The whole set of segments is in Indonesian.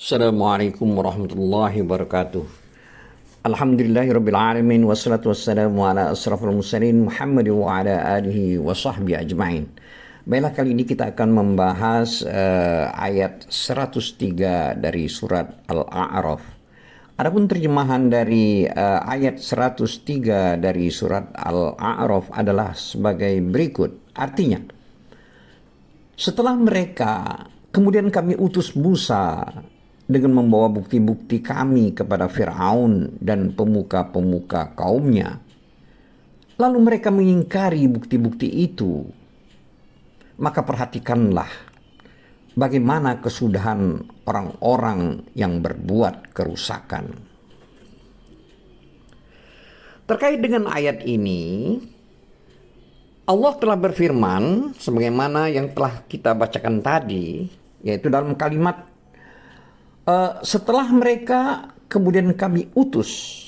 Assalamualaikum warahmatullahi wabarakatuh. Alhamdulillahirabbil alamin wassalatu wassalamu ala asrafil mursalin Muhammad wa ala alihi wa sahbihi ajmain. Baiklah, kali ini kita akan membahas ayat 103 dari surat Al-A'raf. Adapun terjemahan dari ayat 103 dari surat Al-A'raf adalah sebagai berikut. Artinya, setelah mereka kemudian kami utus Musa dengan membawa bukti-bukti kami kepada Fir'aun dan pemuka-pemuka kaumnya. Lalu mereka mengingkari bukti-bukti itu. Maka perhatikanlah bagaimana kesudahan orang-orang yang berbuat kerusakan. Terkait dengan ayat ini, Allah telah berfirman sebagaimana yang telah kita bacakan tadi, yaitu dalam kalimat setelah mereka kemudian kami utus.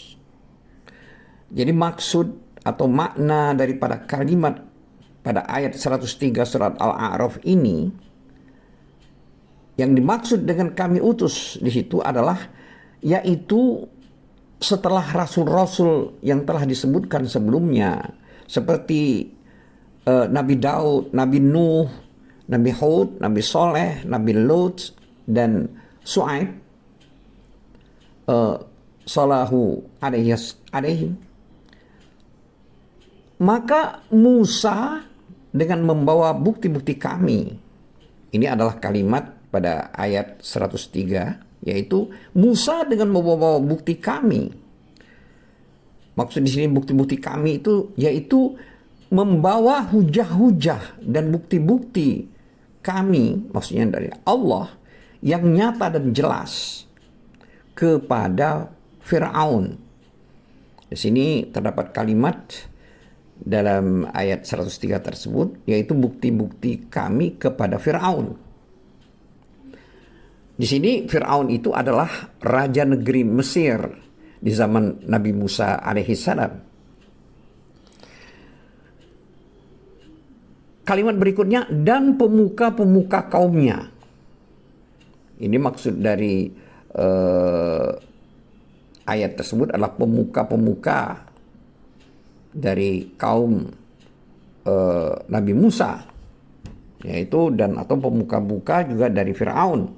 Jadi maksud atau makna daripada kalimat pada ayat 103 surat Al-A'raf ini, yang dimaksud dengan kami utus di situ adalah yaitu setelah rasul-rasul yang telah disebutkan sebelumnya, seperti Nabi Daud, Nabi Nuh, Nabi Hud, Nabi Soleh, Nabi Lut, dan Su'aib, Salahu alaihi. Maka Musa dengan membawa bukti-bukti kami, ini adalah kalimat pada ayat 103, yaitu Musa dengan membawa bukti kami. Maksud di sini bukti-bukti kami itu yaitu membawa hujah-hujah dan bukti-bukti kami, maksudnya dari Allah, yang nyata dan jelas kepada Fir'aun. Di sini terdapat kalimat dalam ayat 103 tersebut, yaitu bukti-bukti kami kepada Fir'aun. Di sini Fir'aun itu adalah raja negeri Mesir di zaman Nabi Musa alaihissalam. Kalimat berikutnya, dan pemuka-pemuka kaumnya. Ini maksud dari ayat tersebut adalah pemuka-pemuka dari kaum Nabi Musa, yaitu dan atau pemuka-pemuka juga dari Fir'aun,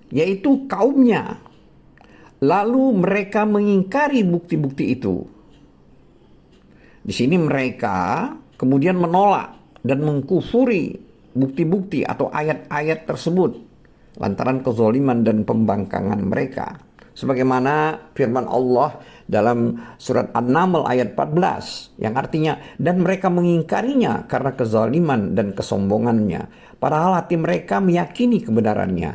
yaitu kaumnya. Lalu mereka mengingkari bukti-bukti itu. Di sini mereka kemudian menolak dan mengkufuri bukti-bukti atau ayat-ayat tersebut lantaran kezaliman dan pembangkangan mereka. Sebagaimana firman Allah dalam surat An-Naml ayat 14 yang artinya, dan mereka mengingkarinya karena kezaliman dan kesombongannya, padahal hati mereka meyakini kebenarannya.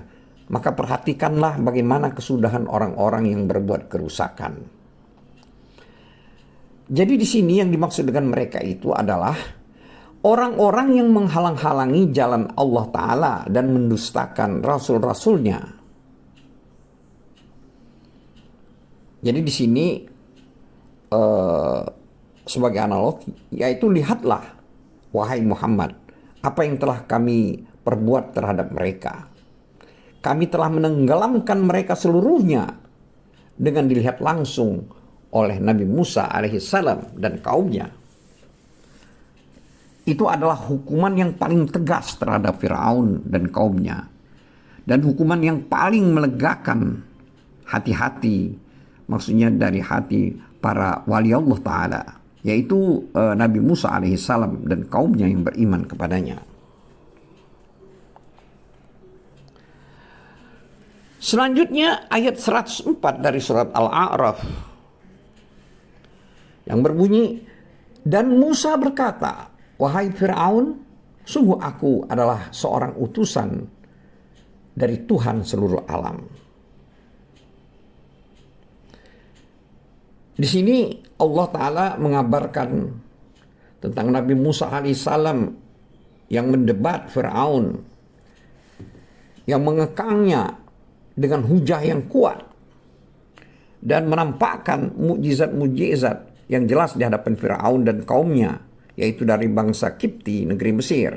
Maka perhatikanlah bagaimana kesudahan orang-orang yang berbuat kerusakan. Jadi di sini yang dimaksud dengan mereka itu adalah orang-orang yang menghalang-halangi jalan Allah Ta'ala dan mendustakan rasul-rasulnya. Jadi di sini sebagai analogi, yaitu lihatlah wahai Muhammad, apa yang telah kami perbuat terhadap mereka. Kami telah menenggelamkan mereka seluruhnya dengan dilihat langsung oleh Nabi Musa alaihissalam dan kaumnya. Itu adalah hukuman yang paling tegas terhadap Fir'aun dan kaumnya. Dan hukuman yang paling melegakan hati-hati, maksudnya dari hati para wali Allah Ta'ala, yaitu Nabi Musa alaihissalam dan kaumnya yang beriman kepadanya. Selanjutnya ayat 104 dari surat Al-A'raf yang berbunyi, dan Musa berkata, wahai Fir'aun, sungguh aku adalah seorang utusan dari Tuhan seluruh alam. Di sini Allah Ta'ala mengabarkan tentang Nabi Musa alaihissalam yang mendebat Fir'aun, yang mengekangnya dengan hujah yang kuat dan menampakkan mukjizat-mukjizat yang jelas di hadapan Fir'aun dan kaumnya, yaitu dari bangsa Kipti, negeri Mesir.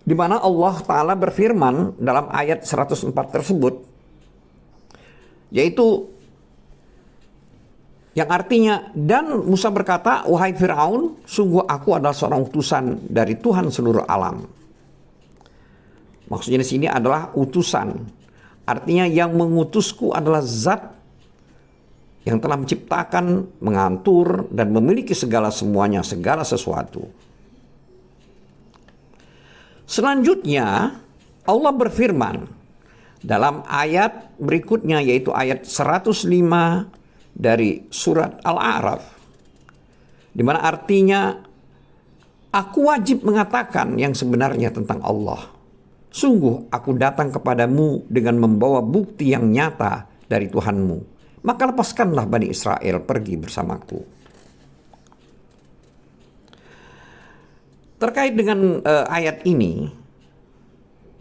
di mana Allah Ta'ala berfirman dalam ayat 104 tersebut, yaitu yang artinya, dan Musa berkata, wahai Fir'aun, sungguh aku adalah seorang utusan dari Tuhan seluruh alam. Maksudnya di sini adalah utusan. Artinya yang mengutusku adalah zat yang telah menciptakan, mengatur, dan memiliki segala semuanya, segala sesuatu. Selanjutnya, Allah berfirman dalam ayat berikutnya, yaitu ayat 105 dari surat Al-A'raf, di mana artinya, aku wajib mengatakan yang sebenarnya tentang Allah. Sungguh aku datang kepadamu dengan membawa bukti yang nyata dari Tuhanmu. Maka lepaskanlah Bani Israel pergi bersamaku. Terkait dengan ayat ini,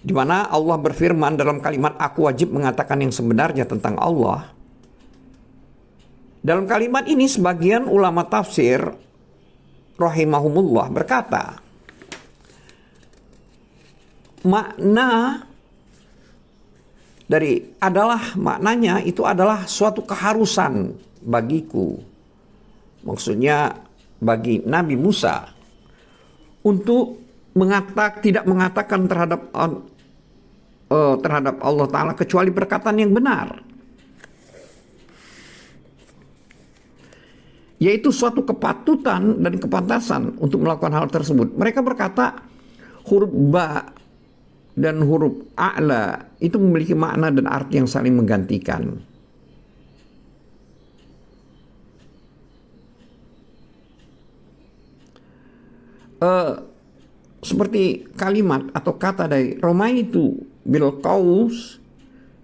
di mana Allah berfirman dalam kalimat aku wajib mengatakan yang sebenarnya tentang Allah. Dalam kalimat ini sebagian ulama tafsir rahimahumullah berkata, maknanya itu adalah suatu keharusan bagiku. Maksudnya bagi Nabi Musa untuk tidak mengatakan terhadap Allah Ta'ala kecuali perkataan yang benar, yaitu suatu kepatutan dan kepantasan untuk melakukan hal tersebut. Mereka berkata huruf ba dan huruf a'la itu memiliki makna dan arti yang saling menggantikan. Seperti kalimat atau kata dari romaitu bil qaus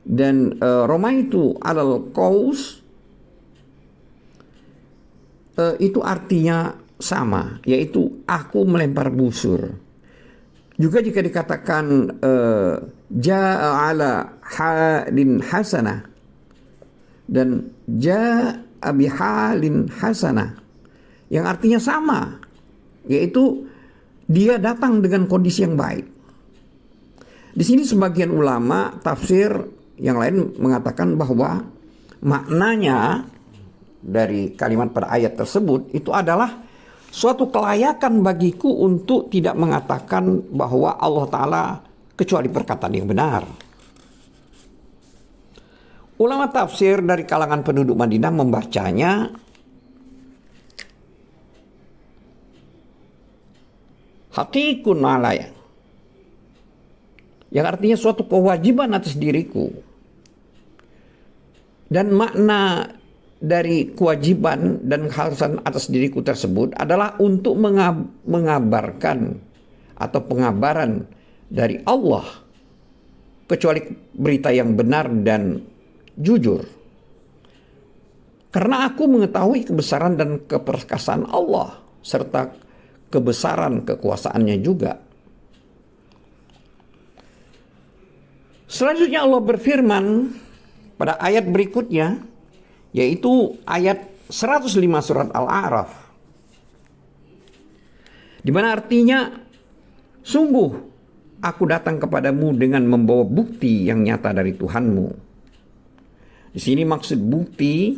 dan romaitu alal qaus, itu artinya sama, yaitu aku melempar busur. Juga jika dikatakan ja'ala halin hasanah dan ja'a bihalin hasanah, yang artinya sama, yaitu dia datang dengan kondisi yang baik. Di sini sebagian ulama tafsir yang lain mengatakan bahwa maknanya dari kalimat pada ayat tersebut itu adalah suatu kelayakan bagiku untuk tidak mengatakan bahwa Allah Ta'ala kecuali perkataan yang benar. Ulama tafsir dari kalangan penduduk Madinah membacanya hakikun alaya, yang artinya suatu kewajiban atas diriku. Dan makna dari kewajiban dan keharusan atas diriku tersebut adalah untuk mengabarkan atau pengabaran dari Allah kecuali berita yang benar dan jujur. Karena aku mengetahui kebesaran dan keperkasaan Allah serta kebesaran kekuasaannya juga. Selanjutnya Allah berfirman pada ayat berikutnya, yaitu ayat 105 surat Al-A'raf, di mana artinya, sungguh aku datang kepadamu dengan membawa bukti yang nyata dari Tuhanmu. Di sini maksud bukti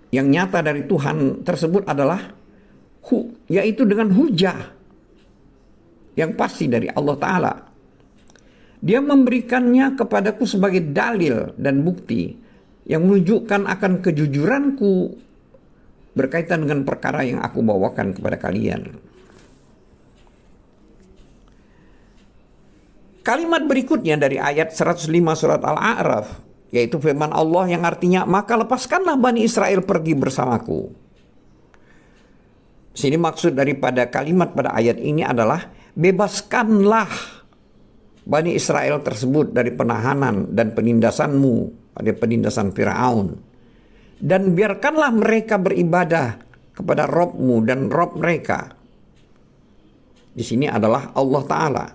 yang nyata dari Tuhan tersebut adalah yaitu dengan hujah yang pasti dari Allah Ta'ala. Dia memberikannya kepadaku sebagai dalil dan bukti yang menunjukkan akan kejujuranku berkaitan dengan perkara yang aku bawakan kepada kalian. Kalimat berikutnya dari ayat 105 surat Al-A'raf, yaitu firman Allah yang artinya, maka lepaskanlah Bani Israel pergi bersamaku. Sini maksud daripada kalimat pada ayat ini adalah bebaskanlah Bani Israel tersebut dari penahanan dan penindasanmu, dari penindasan Fir'aun. Dan biarkanlah mereka beribadah kepada Robmu dan Rob mereka. Di sini adalah Allah Ta'ala.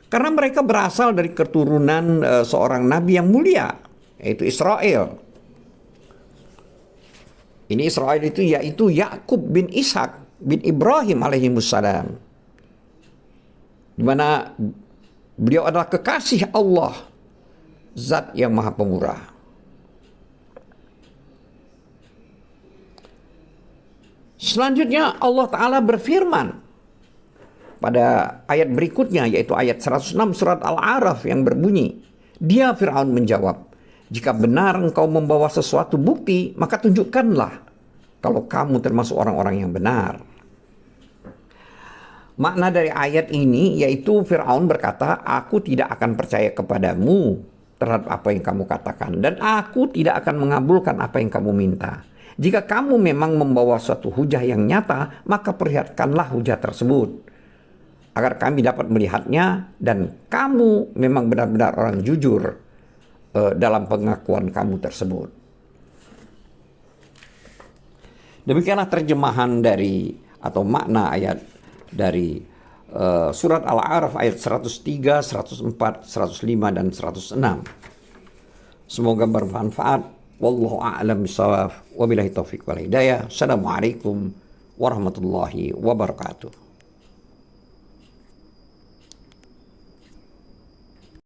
Karena mereka berasal dari keturunan seorang nabi yang mulia, yaitu Israel. Ini Israel itu yaitu Yakub bin Ishak bin Ibrahim alaihimussalam. di mana beliau adalah kekasih Allah, zat yang maha pemurah. Selanjutnya Allah Ta'ala berfirman pada ayat berikutnya, yaitu ayat 106 surat Al-A'raf yang berbunyi, dia Fir'aun menjawab, jika benar engkau membawa sesuatu bukti, maka tunjukkanlah kalau kamu termasuk orang-orang yang benar. Makna dari ayat ini yaitu Fir'aun berkata, aku tidak akan percaya kepadamu terhadap apa yang kamu katakan, dan aku tidak akan mengabulkan apa yang kamu minta. Jika kamu memang membawa suatu hujah yang nyata, maka perlihatkanlah hujah tersebut, agar kami dapat melihatnya, dan kamu memang benar-benar orang jujur dalam pengakuan kamu tersebut. Demikianlah terjemahan dari atau makna ayat dari surat Al-A'raf ayat 103, 104, 105, dan 106. Semoga bermanfaat. Wallahu a'lam bishawab. Wabillahi taufiq wal hidayah. Assalamualaikum warahmatullahi wabarakatuh.